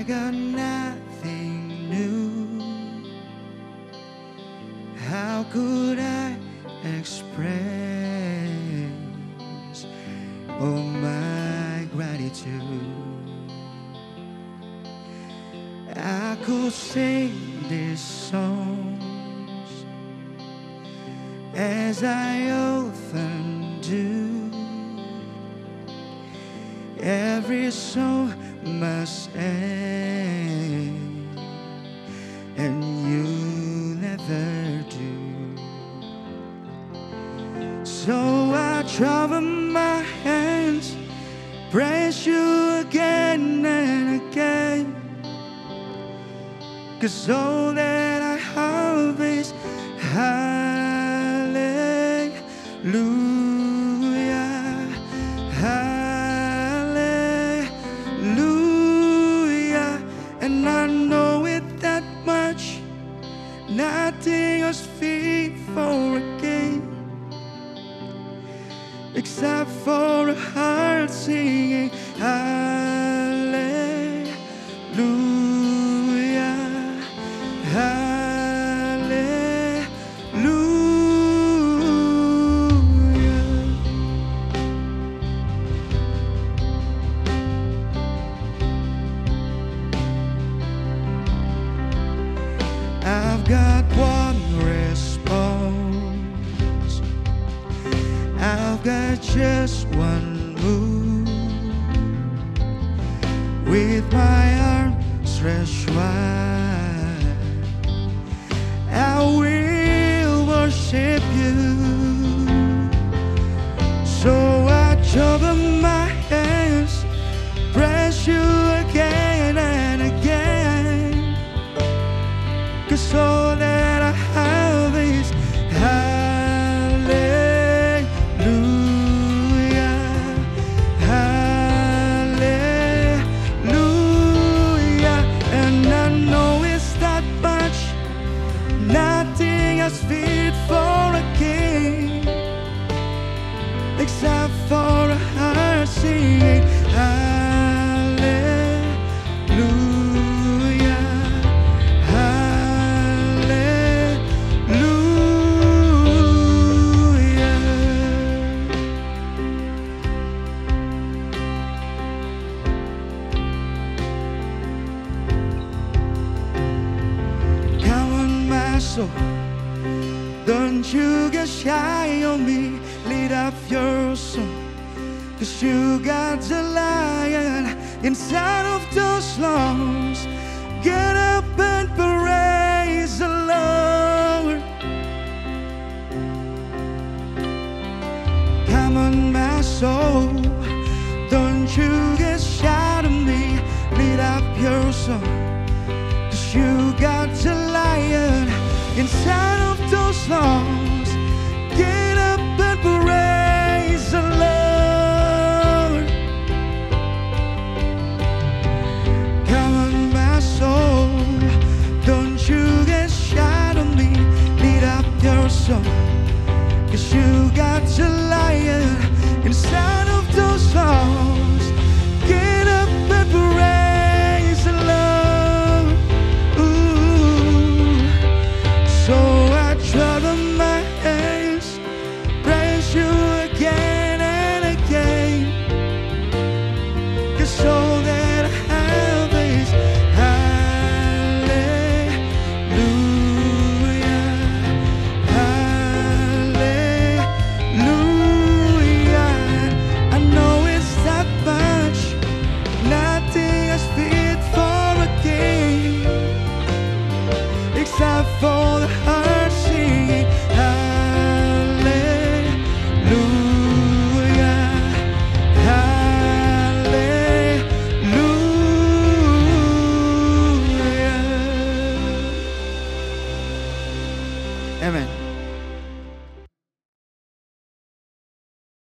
got nothing new. How could I express all my gratitude? I could sing these songs as I often do. Every song must end, and you never do. So I trouble my hands, praise you again and again, 'cause all that I have is hallelujah, hallelujah. And I know it that much, nothing else fit for a king except for a heart singing hallelujah, hallelujah. I've got one response, I've got just one move. With my arms stretched wide, I will worship you. So I trouble my hands, praise you again and again, 'cause all that I have is hallelujah, hallelujah. And I know it's that much, nothing else fit for a king except for a heart singing hallelujah, hallelujah. Come on, my soul, don't you get shy on me. Lift up your song, 'cause you got the lion inside of those lungs. Get up and praise the Lord. Come on, my soul, don't you get shy on me. Lift up your song, 'cause you got the lion inside of those lungs. Get up and praise the Lord. Come on, my soul, don't you get shy on me. Lift up your song, 'cause you got the lion inside of those songs. Get up and praise the Lord. Ooh. So I trouble my hands, praise you again and again, 'cause